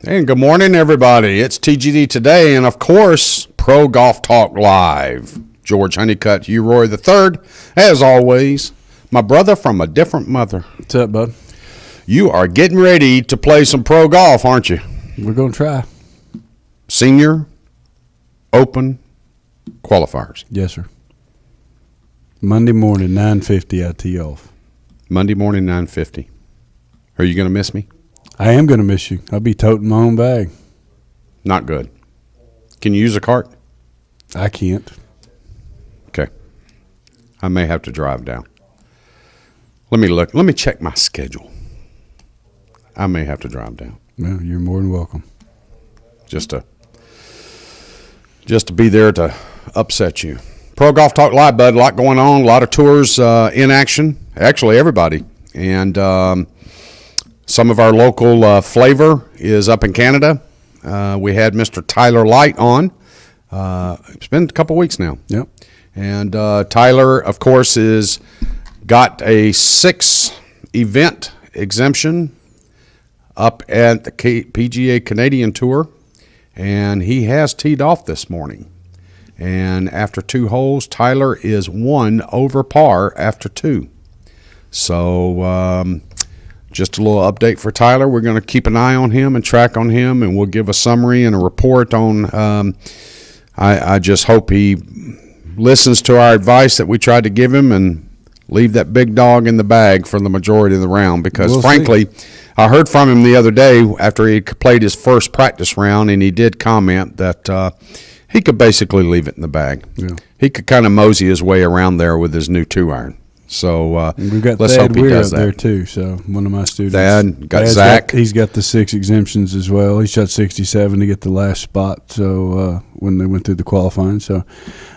And good morning, everybody. It's TGD Today, and of course, Pro Golf Talk Live. George Honeycutt, Hugh Roy III, as always, my brother from a different mother. What's up, bud? You are getting ready to play some pro golf, aren't you? We're going to try. Senior, Open, qualifiers. Yes, sir. Monday morning, 9:50, I tee off. Monday morning, 9:50. Are you going to miss me? I am going to miss you. I'll be toting my own bag. Not good. Can you use a cart? I can't. Okay. I may have to drive down. Let me look. Let me check my schedule. I may have to drive down. Well, you're more than welcome. Just to be there to upset you. Pro Golf Talk Live, bud. A lot going on. A lot of tours in action. Actually, everybody. And some of our local flavor is up in Canada. We had Mr. Tyler Light on. It's been a couple weeks now. Yep. And Tyler, of course, is got a 6-event exemption up at the PGA Canadian Tour, and he has teed off this morning. And after 2 holes, Tyler is 1 over par after 2. So just a little update for Tyler. We're going to keep an eye on him and track on him, and we'll give a summary and a report on I just hope he listens to our advice that we tried to give him and leave that big dog in the bag for the majority of the round because, frankly, I heard from him the other day after he played his first practice round, and he did comment that he could basically leave it in the bag. Yeah. He could kind of mosey his way around there with his new 2-iron. So we've got let's Thad hope he Weir does up that. there too. So one of my students. Thad, got Thad's Zach. He's got the 6 exemptions as well. He shot 67 to get the last spot. So when they went through the qualifying,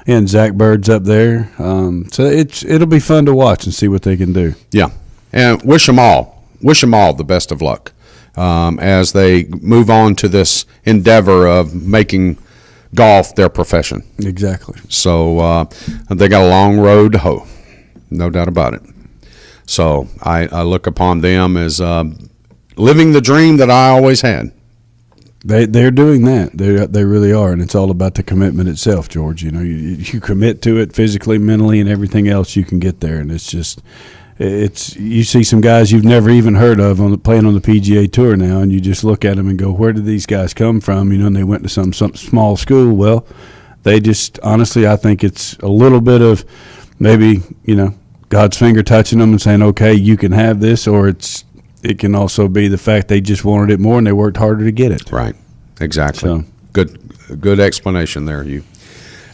and Zach Bird's up there. So it'll be fun to watch and see what they can do. Yeah, and wish them all the best of luck as they move on to this endeavor of making golf their profession. Exactly. So they got a long road to hoe. No doubt about it. So I look upon them as living the dream that I always had. They're doing that. They really are, and it's all about the commitment itself, George. You know, you commit to it physically, mentally, and everything else. You can get there, and it's you see some guys you've never even heard of playing on the PGA Tour now, and you just look at them and go, where did these guys come from? You know, and they went to some small school. Well, they just honestly, I think it's a little bit of maybe, you know, God's finger touching them and saying, okay, you can have this, or it can also be the fact they just wanted it more and they worked harder to get it. Right, exactly. So, good explanation there, Hugh.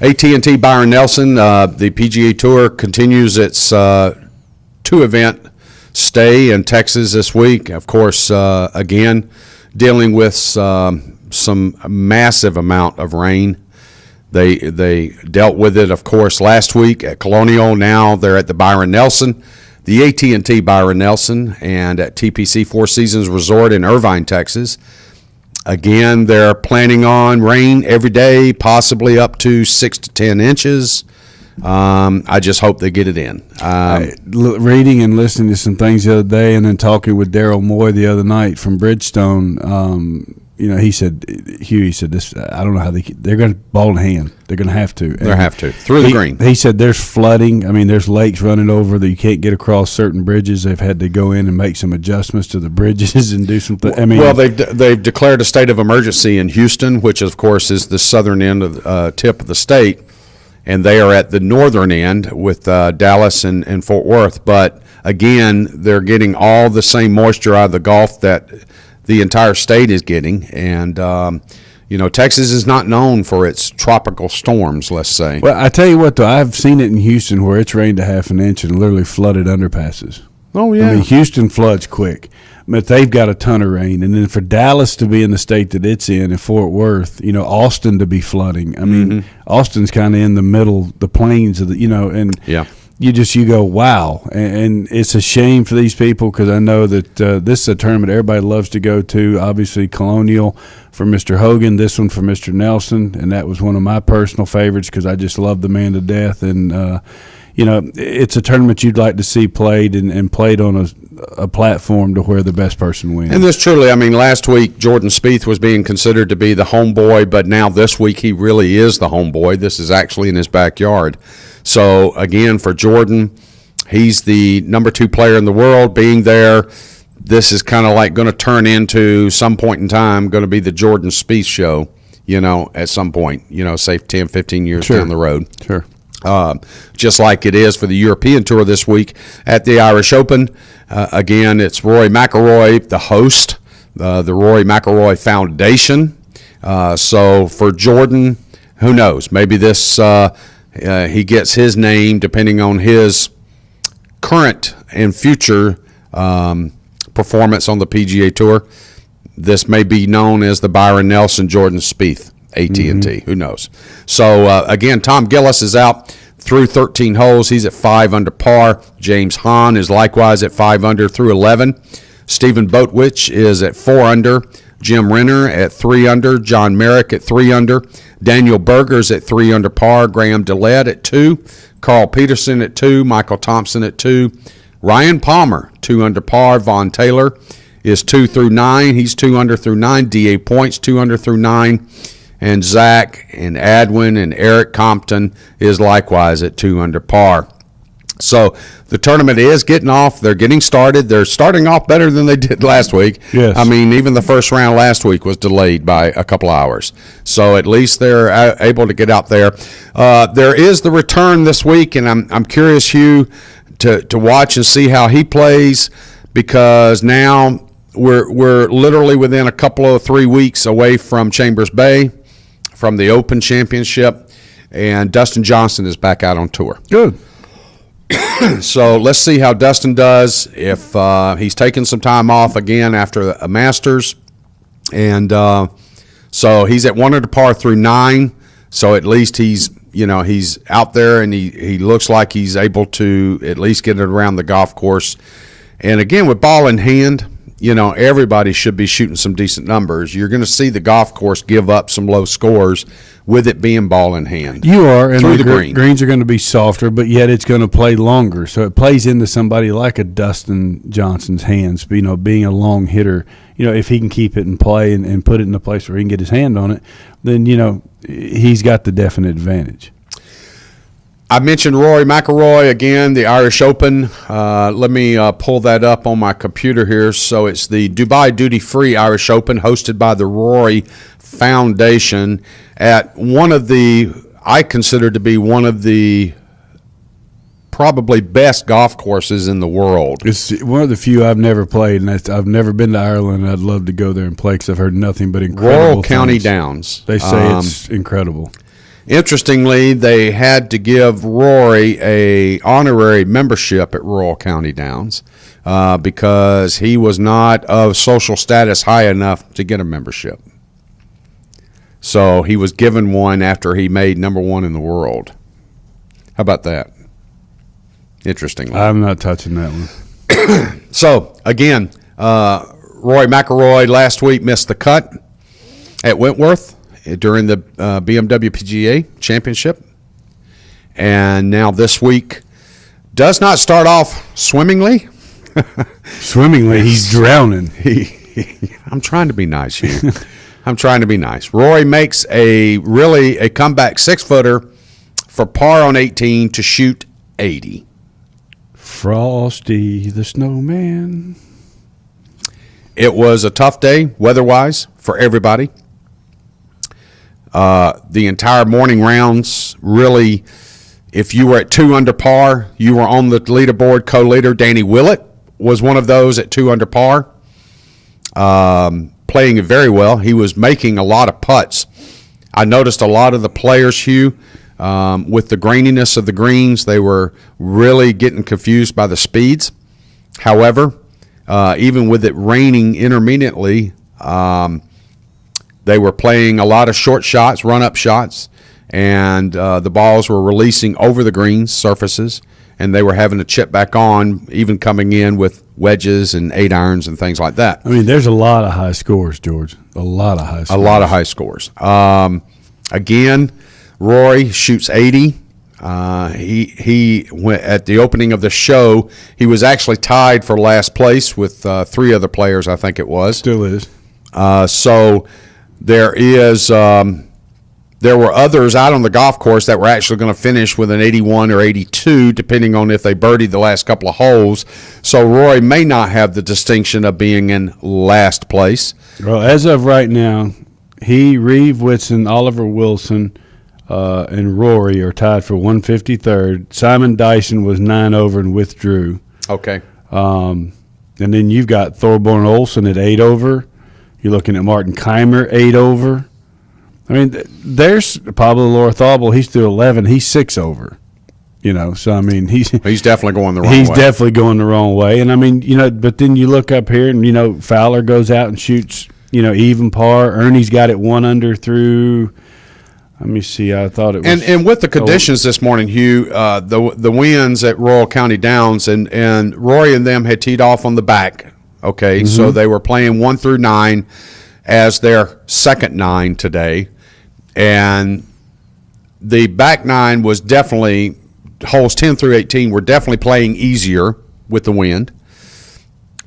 AT&T Byron Nelson, the PGA Tour continues its 2-event stay in Texas this week. Of course, again, dealing with some massive amount of rain. They dealt with it, of course, last week at Colonial. Now they're at the Byron Nelson, the AT&T Byron Nelson, and at TPC Four Seasons Resort in Irvine, Texas. Again, they're planning on rain every day, possibly up to 6 to 10 inches. I just hope they get it in. Reading and listening to some things the other day, and then talking with Daryl Moy the other night from Bridgestone. You know, he said, this. I don't know how they're going to ball in hand. They're going to have to. They have to through the green. He said there's flooding. I mean, there's lakes running over that you can't get across certain bridges. They've had to go in and make some adjustments to the bridges and do some. They've declared a state of emergency in Houston, which of course is the southern end of the tip of the state, and they are at the northern end with Dallas and Fort Worth. But again, they're getting all the same moisture out of the Gulf that the entire state is getting, and you know, Texas is not known for its tropical storms, let's say. Well, I tell you what, though, I've seen it in Houston where it's rained a half an inch and literally flooded underpasses. Oh, yeah. I mean, Houston floods quick, but they've got a ton of rain. And then for Dallas to be in the state that it's in, and Fort Worth, you know, Austin to be flooding. I mean, Austin's kind of in the middle, the plains of the, you know, and yeah. You go, wow. And it's a shame for these people because I know that this is a tournament everybody loves to go to. Obviously, Colonial for Mr. Hogan, this one for Mr. Nelson, and that was one of my personal favorites because I just love the man to death. And, it's a tournament you'd like to see played and played on a platform to where the best person wins. And this truly, last week Jordan Spieth was being considered to be the homeboy, but now this week he really is the homeboy. This is actually in his backyard. So, again, for Jordan, he's the number 2 player in the world. Being there, this is kind of like going to turn into some point in time going to be the Jordan Spieth show, at some point, say 10, 15 years down the road. Sure. Just like it is for the European Tour this week at the Irish Open. Again, it's Rory McIlroy, the host, the Rory McIlroy Foundation. So for Jordan, who knows? Maybe this he gets his name depending on his current and future performance on the PGA Tour. This may be known as the Byron Nelson Jordan Spieth AT&T. Who knows? So, again, Tom Gillis is out through 13 holes. He's at 5 under par. James Hahn is likewise at 5 under through 11. Stephen Boatwich is at 4 under. Jim Renner at 3 under. John Merrick at 3 under. Daniel Berger's at 3 under par. Graham DeLette at 2. Carl Peterson at 2. Michael Thompson at 2. Ryan Palmer, 2 under par. Vaughn Taylor is 2 through 9. He's 2 under through 9. D.A. Points, 2 under through 9. And Zach and Adwin and Eric Compton is likewise at 2 under par. So the tournament is getting off. They're getting started. They're starting off better than they did last week. Yes. Even the first round last week was delayed by a couple hours. So at least they're able to get out there. There is the return this week, and I'm curious, Hugh, to watch and see how he plays, because now we're literally within a couple of 3 weeks away from Chambers Bay, from the Open Championship, and Dustin Johnson is back out on tour. Good. So let's see how Dustin does, if he's taking some time off again after a Masters. And so he's at 1 under par through 9, so at least he's out there, and he looks like he's able to at least get it around the golf course. And again, with ball in hand, everybody should be shooting some decent numbers. You're going to see the golf course give up some low scores with it being ball in hand. You are, and through the green. Greens are going to be softer, but yet it's going to play longer. So it plays into somebody like a Dustin Johnson's hands. Being a long hitter, if he can keep it in play and put it in a place where he can get his hand on it, then he's got the definite advantage. I mentioned Rory McIlroy again, the Irish Open. Let me pull that up on my computer here. So it's the Dubai Duty Free Irish Open, hosted by the Rory Foundation, at I consider to be one of the probably best golf courses in the world. It's one of the few I've never played, and I've never been to Ireland. I'd love to go there and play because I've heard nothing but incredible Royal County things. Downs. They say it's incredible. Interestingly, they had to give Rory a honorary membership at Royal County Downs because he was not of social status high enough to get a membership. So he was given one after he made number 1 in the world. How about that? Interestingly. I'm not touching that one. So, again, Rory McIlroy last week missed the cut at Wentworth during the BMW PGA Championship. And now this week does not start off swimmingly. Swimmingly, he's drowning. I'm trying to be nice here. I'm trying to be nice. Rory makes a comeback 6-footer for par on 18 to shoot 80. Frosty the Snowman. It was a tough day weather-wise for everybody. The entire morning rounds, really, if you were at 2 under par, you were on the leaderboard. Co-leader Danny Willett was one of those at 2 under par, playing it very well. He was making a lot of putts. I noticed a lot of the players, Hugh, with the graininess of the greens, they were really getting confused by the speeds. However, even with it raining intermittently, they were playing a lot of short shots, run-up shots, and the balls were releasing over the greens surfaces, and they were having to chip back on, even coming in with wedges and 8-irons and things like that. There's a lot of high scores, George. A lot of high scores. Again, Rory shoots 80 He went at the opening of the show. He was actually tied for last place with 3 other players, I think it was. Still is. So there is. There were others out on the golf course that were actually going to finish with an 81 or 82, depending on if they birdied the last couple of holes. So Rory may not have the distinction of being in last place. Well, as of right now, Reeve Whitson, Oliver Wilson, and Rory are tied for 153rd. Simon Dyson was 9 over and withdrew. Okay. And then you've got Thorborn Olsen at 8 over. You're looking at Martin Keimer, 8 over. I mean, there's Pablo Lorthobel. He's through 11. He's 6 over. So I mean, he's definitely going the wrong way. He's definitely going the wrong way. And I mean, but then you look up here and Fowler goes out and shoots, even par. Ernie's got it 1 under through. Let me see. I thought it was. And with the conditions this morning, Hugh, the winds at Royal County Downs and Rory and them had teed off on the back. Okay, so they were playing 1 through 9 as their second 9 today. And the back 9 was definitely, holes 10 through 18 were definitely playing easier with the wind.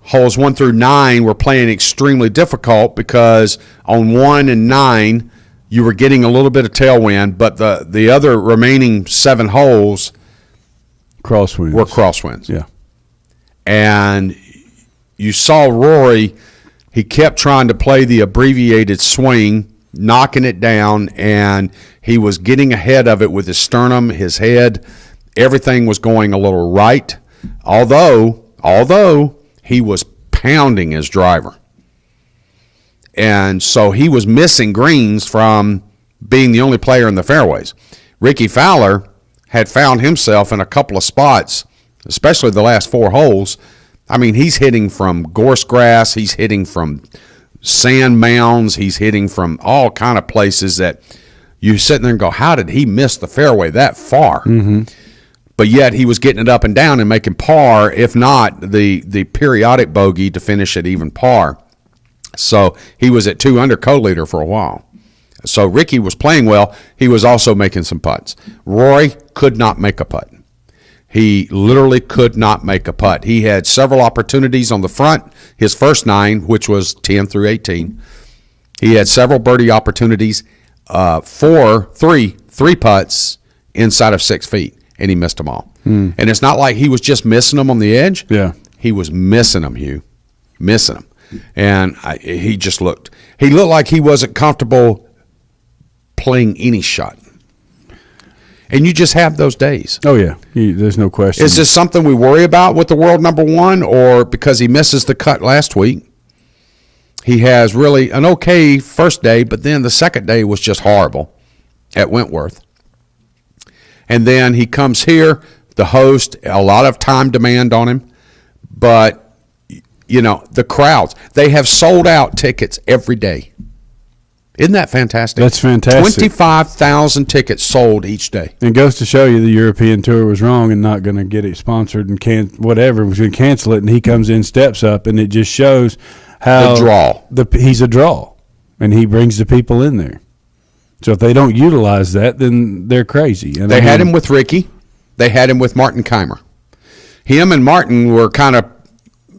Holes 1 through 9 were playing extremely difficult because on 1 and 9, you were getting a little bit of tailwind, but the other remaining 7 holes crosswinds were crosswinds. Yeah. And you saw Rory, he kept trying to play the abbreviated swing, knocking it down, and he was getting ahead of it with his sternum, his head. Everything was going a little right, although he was pounding his driver. And so he was missing greens from being the only player in the fairways. Ricky Fowler had found himself in a couple of spots, especially the last 4 holes. I mean, he's hitting from gorse grass, he's hitting from sand mounds, he's hitting from all kind of places that you sit there and go, how did he miss the fairway that far? Mm-hmm. But yet he was getting it up and down and making par, if not the periodic bogey to finish at even par. So he was at 2 under co-leader for a while. So Ricky was playing well. He was also making some putts. Rory could not make a putt. He literally could not make a putt. He had several opportunities on the front, his first 9, which was 10 through 18. He had several birdie opportunities, 3 putts inside of 6 feet, and he missed them all. And it's not like he was just missing them on the edge. Yeah. He was missing them, Hugh, missing them. And he looked like he wasn't comfortable playing any shot. And you just have those days. Oh, yeah. There's no question. Is this something we worry about with the world number 1, or because he misses the cut last week? He has really an okay first day, but then the second day was just horrible at Wentworth. And then he comes here, the host, a lot of time demand on him. But, the crowds, they have sold out tickets every day. Isn't that fantastic? That's fantastic. 25,000 tickets sold each day. It goes to show you the European Tour was wrong and not going to get it sponsored and whatever, was going to cancel it, and he comes in, steps up, and it just shows how the draw. He's a draw, and he brings the people in there. So if they don't utilize that, then they're crazy. And they had him with Ricky. They had him with Martin Keimer. Him and Martin were kind of,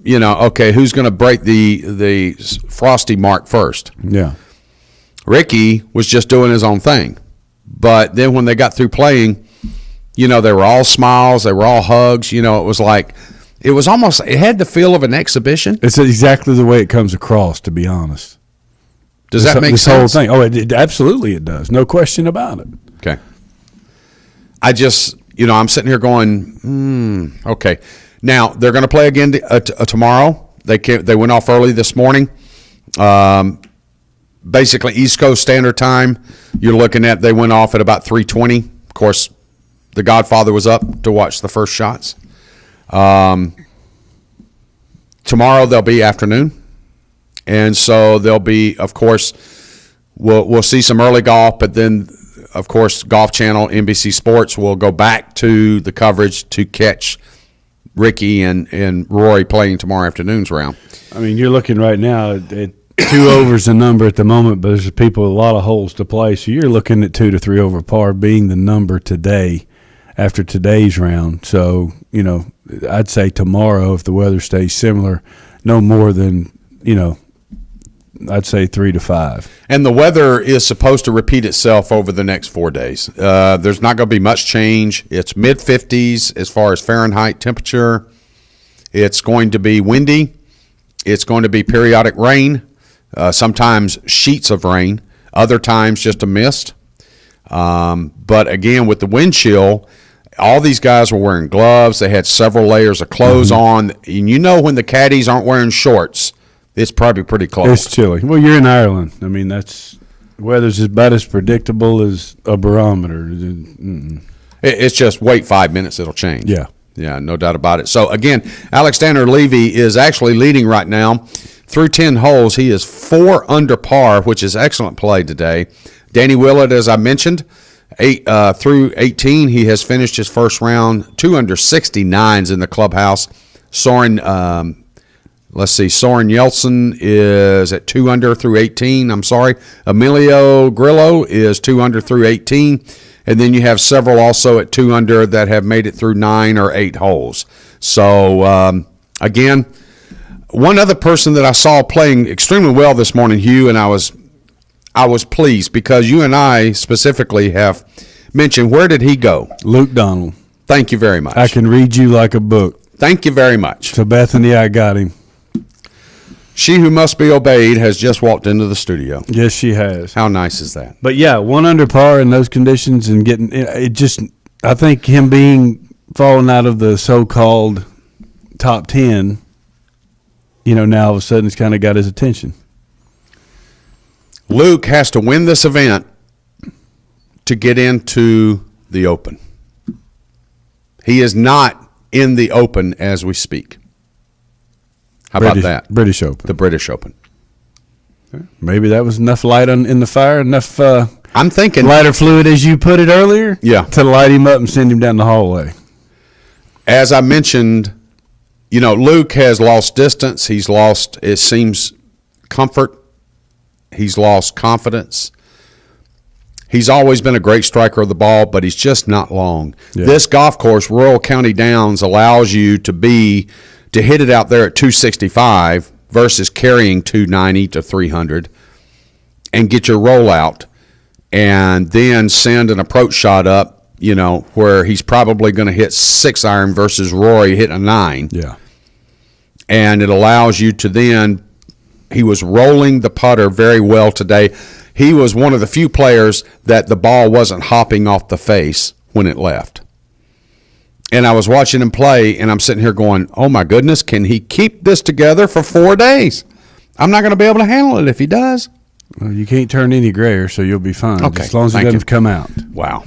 okay, who's going to break the frosty mark first? Yeah. Ricky was just doing his own thing. But then when they got through playing, they were all smiles, they were all hugs. It was like, it had the feel of an exhibition. It's exactly the way it comes across, to be honest. Does that make sense? This whole thing. Oh, it absolutely it does. No question about it. Okay. I just, I'm sitting here going, okay. Now, they're going to play again tomorrow. They went off early this morning. Basically, East Coast Standard Time, you're looking at, they went off at about 3:20. Of course, the Godfather was up to watch the first shots. Tomorrow, they'll be afternoon. And so there'll be, of course, we'll see some early golf, but then, of course, Golf Channel, NBC Sports will go back to the coverage to catch Ricky and Rory playing tomorrow afternoon's round. I mean, you're looking right now at 2 overs the number at the moment, but there's a lot of holes to play, so you're looking at 2 to 3 over par being the number today. after today's round. So, I'd say tomorrow, if the weather stays similar, no more than, I'd say 3 to 5. And the weather is supposed to repeat itself over the next 4 days. There's not going to be much change. It's mid-50s as far as Fahrenheit temperature. It's going to be windy. It's going to be periodic rain, sometimes sheets of rain, other times just a mist. But again, with the wind chill, all these guys were wearing gloves. They had several layers of clothes on. And when the caddies aren't wearing shorts, it's probably pretty cold. It's chilly. Well, you're in Ireland. I mean, weather's about as predictable as a barometer. It's just wait 5 minutes, it'll change. Yeah. Yeah, no doubt about it. So, again, Alexander Levy is actually leading right now. Through 10 holes, he is 4 under par, which is excellent play today. Danny Willett, as I mentioned, through 18, he has finished his first round 2 under 69s in the clubhouse. Soren Yeltsin is at 2 under through 18. Emilio Grillo is 2 under through 18. And then you have several also at 2 under that have made it through 9 or 8 holes. So, again, one other person that I saw playing extremely well this morning, Hugh, and I was pleased because you and I specifically have mentioned, where did he go? Luke Donald. Thank you very much. I can read you like a book. Thank you very much. So, Bethany, I got him. She who must be obeyed has just walked into the studio. Yes, she has. How nice is that? But, yeah, 1 under par in those conditions and getting it just – I think him falling out of the so-called top 10, now all of a sudden it's kind of got his attention. Luke has to win this event to get into the Open. He is not in the Open as we speak. How about that? British Open. The British Open. Maybe that was enough light in the fire, enough I'm thinking lighter fluid, as you put it earlier, to light him up and send him down the hallway. As I mentioned, Luke has lost distance. He's lost, it seems, comfort. He's lost confidence. He's always been a great striker of the ball, but he's just not long. Yeah. This golf course, Royal County Downs, allows you to hit it out there at 265 versus carrying 290 to 300 and get your rollout and then send an approach shot up, where he's probably going to hit 6 iron versus Rory hitting a 9. Yeah. And it allows you to then – he was rolling the putter very well today. He was one of the few players that the ball wasn't hopping off the face when it left. And I was watching him play, and I'm sitting here going, oh, my goodness, can he keep this together for 4 days? I'm not going to be able to handle it if he does. Well, you can't turn any grayer, so you'll be fine. Okay. As long as it doesn't come out. Wow.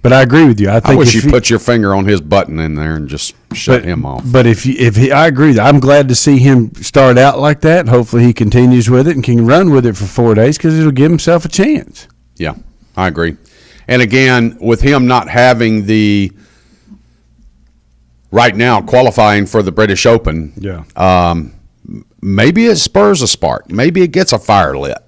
But I agree with you. I wish you put your finger on his button in there and just shut him off. But I agree. I'm glad to see him start out like that. Hopefully he continues with it and can run with it for 4 days because it'll give himself a chance. Yeah, I agree. And again, with him not having the – right now qualifying for the British Open, maybe it spurs a spark. Maybe it gets a fire lit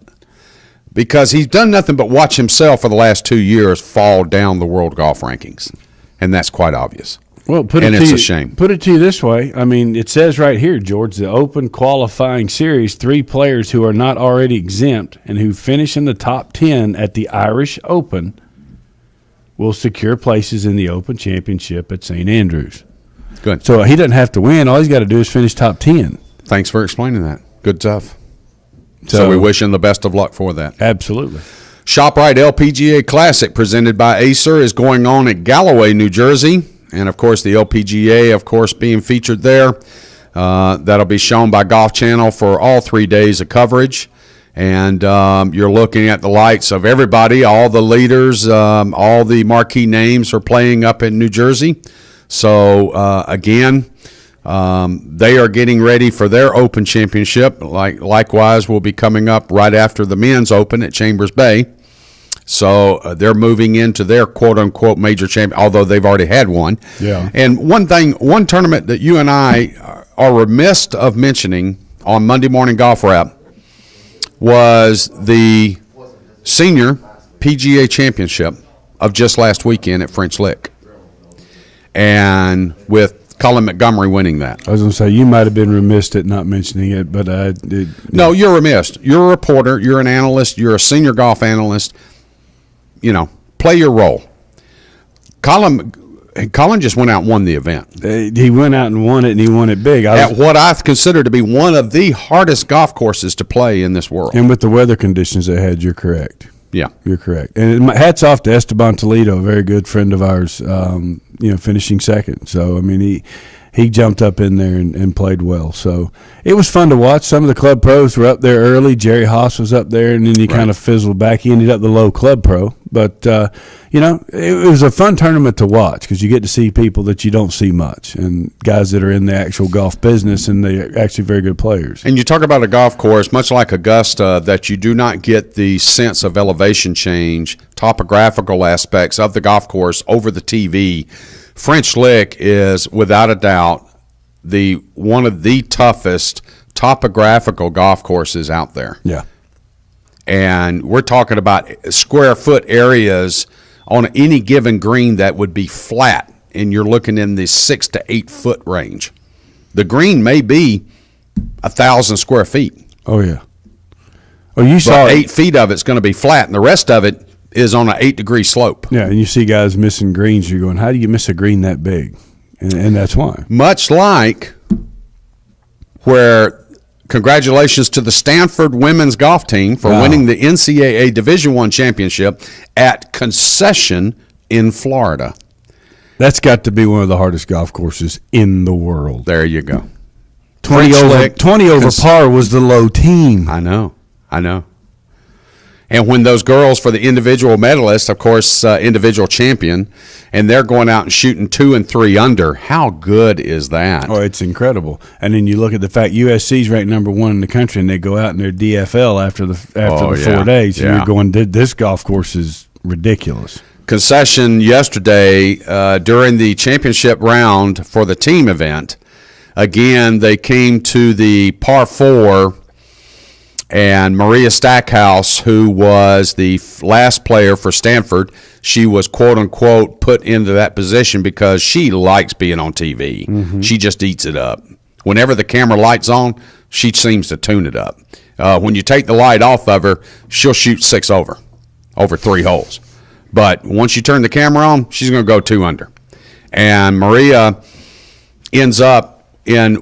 because he's done nothing but watch himself for the last 2 years fall down the world golf rankings, and that's quite obvious. Well, it's a shame. Put it to you this way. I mean, it says right here, George, the Open qualifying series, 3 players who are not already exempt and who finish in the top 10 at the Irish Open will secure places in the Open Championship at St. Andrews. Good. So he doesn't have to win. All he's got to do is finish top 10. Thanks for explaining that. Good stuff. So we wish him the best of luck for that. Absolutely. ShopRite LPGA Classic presented by Acer is going on at Galloway, New Jersey. And, of course, the LPGA, of course, being featured there. That'll be shown by Golf Channel for all 3 days of coverage. And you're looking at the lights of everybody, all the leaders, all the marquee names are playing up in New Jersey. So, again, they are getting ready for their Open Championship. Likewise, will be coming up right after the Men's Open at Chambers Bay. So, they're moving into their quote-unquote major champion, although they've already had one. Yeah. And one tournament that you and I are remiss of mentioning on Monday Morning Golf Wrap was the Senior PGA Championship of just last weekend at French Lick. and with Colin Montgomery winning that. I was going to say, you might have been remiss at not mentioning it, but No, you're remiss. You're a reporter. You're an analyst. You're a senior golf analyst. Play your role. Colin just went out and won the event. He went out and won it, and he won it big. At what I consider to be one of the hardest golf courses to play in this world. And with the weather conditions they had, you're correct. Yeah. You're correct. And hats off to Esteban Toledo, a very good friend of ours, finishing second. So, I mean, he jumped up in there and played well. So it was fun to watch. Some of the club pros were up there early. Jerry Haas was up there, and then he kind of fizzled back. He ended up the low club pro. But, it was a fun tournament to watch because you get to see people that you don't see much and guys that are in the actual golf business, and they're actually very good players. And you talk about a golf course, much like Augusta, that you do not get the sense of elevation change, topographical aspects of the golf course over the TV. French Lick is, without a doubt, one of the toughest topographical golf courses out there. Yeah. And we're talking about square foot areas on any given green that would be flat, and you're looking in the 6 to 8 foot range. The green may be 1,000 square feet. Oh, yeah. Oh, you saw 8 feet of it's going to be flat, and the rest of it is on an 8-degree slope. Yeah, and you see guys missing greens. You're going, how do you miss a green that big? And that's why. Much like where congratulations to the Stanford women's golf team for winning the NCAA Division I championship at Concession in Florida. That's got to be one of the hardest golf courses in the world. There you go. 20 over par was the low team. I know. And when those girls for the individual medalist, of course, individual champion, and they're going out and shooting 2 and 3 under, how good is that? Oh, it's incredible. And then you look at the fact USC's ranked number 1 in the country, and they go out in their DFL after the 4 days, and you're going, this golf course is ridiculous. Concession yesterday during the championship round for the team event, again, they came to the par 4. And Maria Stackhouse, who was the last player for Stanford, she was, quote-unquote, put into that position because she likes being on TV. Mm-hmm. She just eats it up. Whenever the camera light's on, she seems to tune it up. When you take the light off of her, she'll shoot 6 over 3 holes. But once you turn the camera on, she's going to go 2 under. And Maria ends up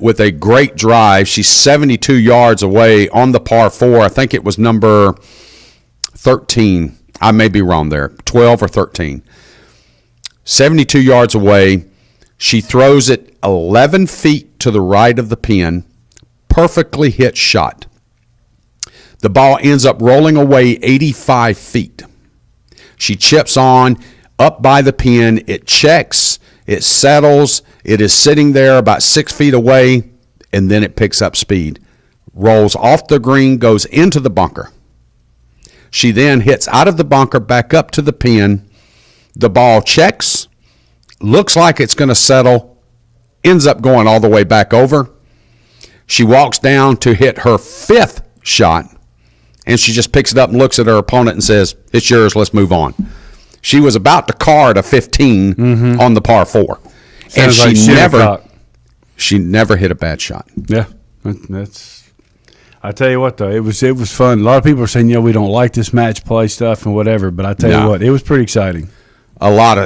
with a great drive. She's 72 yards away on the par 4. I think it was number 13. I may be wrong there. 12 or 13. 72 yards away. She throws it 11 feet to the right of the pin. Perfectly hit shot. The ball ends up rolling away 85 feet. She chips on up by the pin. It checks. It settles. It is sitting there about 6 feet away, and then it picks up speed. Rolls off the green, goes into the bunker. She then hits out of the bunker, back up to the pin. The ball checks, looks like it's going to settle, ends up going all the way back over. She walks down to hit her 5th shot, and she just picks it up and looks at her opponent and says, "It's yours, let's move on." She was about to card a 15 on the par 4. And she never hit a bad shot. Yeah, that's. I tell you what, though, it was fun. A lot of people are saying, we don't like this match play stuff and whatever, but I tell you what, it was pretty exciting. A lot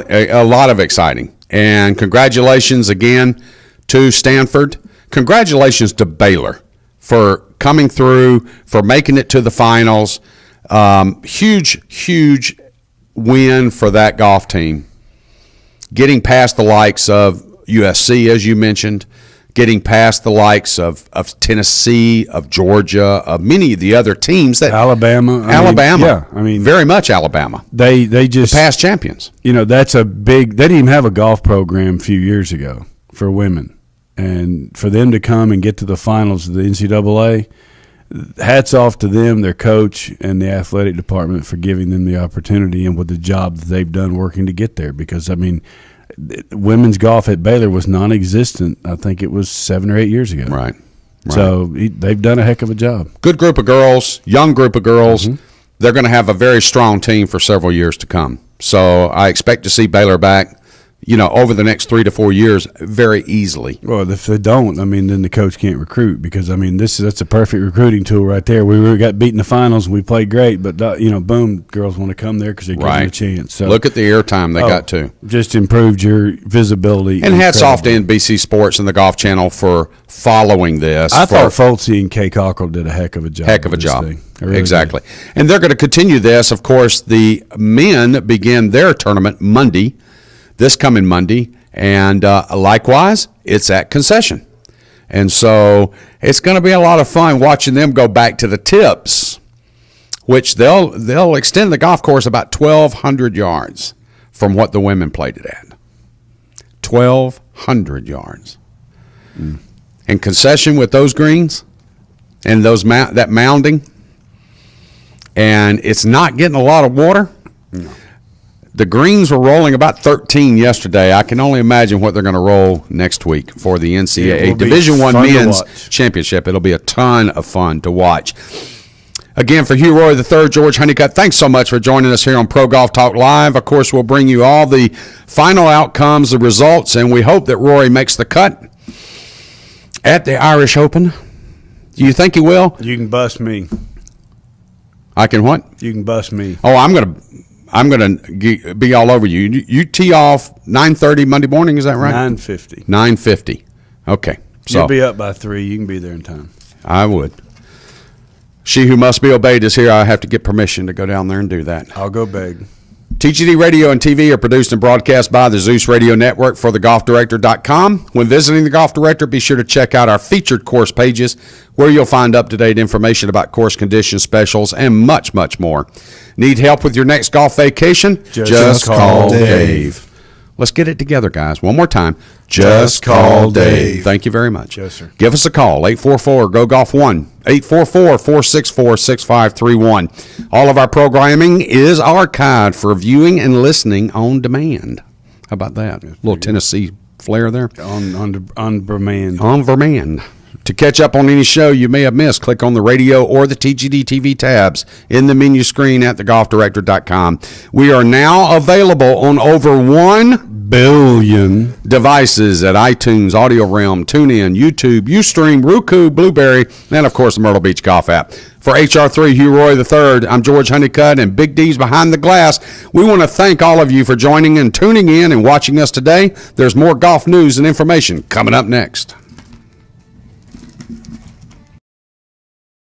of exciting, and congratulations again to Stanford. Congratulations to Baylor for coming through, for making it to the finals. Huge win for that golf team. Getting past the likes of USC, as you mentioned, getting past the likes of Tennessee, of Georgia, of many of the other teams that Alabama, very much Alabama. They just the past champions. That's a big. They didn't even have a golf program a few years ago for women, and for them to come and get to the finals of the NCAA. Hats off to them, their coach, and the athletic department for giving them the opportunity and with the job that they've done working to get there. Because, women's golf at Baylor was non-existent. I think it was 7 or 8 years ago. Right. So they've done a heck of a job. Good group of girls, young group of girls. Mm-hmm. They're going to have a very strong team for several years to come. So I expect to see Baylor back over the next 3 to 4 years very easily. Well, if they don't, then the coach can't recruit because, that's a perfect recruiting tool right there. We really got beat in the finals and we played great, but, boom, girls want to come there because they give them a chance. So look at the airtime they got too. Just improved your visibility. And hats off to NBC Sports and the Golf Channel for following this. I thought Foltzy and Kay Cockrell did a heck of a job. Really exactly. Did. And they're going to continue this. Of course, the men begin their tournament Monday. This coming Monday, and likewise, it's at Concession. And so it's going to be a lot of fun watching them go back to the tips, which they'll extend the golf course about 1,200 yards from what the women played it at. 1,200 yards. And Concession with those greens and that mounding, and it's not getting a lot of water. No. The greens were rolling about 13 yesterday. I can only imagine what they're going to roll next week for the NCAA Division I Men's Championship. It'll be a ton of fun to watch. Again, for Hugh Roy III, George Honeycutt, thanks so much for joining us here on Pro Golf Talk Live. Of course, we'll bring you all the final outcomes, the results, and we hope that Rory makes the cut at the Irish Open. Do you think he will? You can bust me. I can what? You can bust me. Oh, I'm going to be all over you. You tee off 9:30 Monday morning, is that right? 9:50. 9:50. Okay. So you'll be up by 3. You can be there in time. I would. She who must be obeyed is here. I have to get permission to go down there and do that. I'll go beg. TGD Radio and TV are produced and broadcast by the Zeus Radio Network for thegolfdirector.com. When visiting the Golf Director, be sure to check out our featured course pages where you'll find up-to-date information about course conditions, specials, and much, much more. Need help with your next golf vacation? Just call Dave. Let's get it together, guys. One more time. Just call Dave. Thank you very much. Yes, sir. Give us a call, 844-GO-GOLF1, 844-464-6531. All of our programming is archived for viewing and listening on demand. How about that? A little Tennessee flair there. On demand. On demand. To catch up on any show you may have missed, click on the radio or the TGD TV tabs in the menu screen at thegolfdirector.com. We are now available on over 1 billion devices at iTunes, Audio Realm, TuneIn, YouTube, Ustream, Roku, Blueberry, and, of course, the Myrtle Beach Golf app. For HR3 Hugh Roy III, I'm George Honeycutt, and Big D's Behind the Glass. We want to thank all of you for joining and tuning in and watching us today. There's more golf news and information coming up next.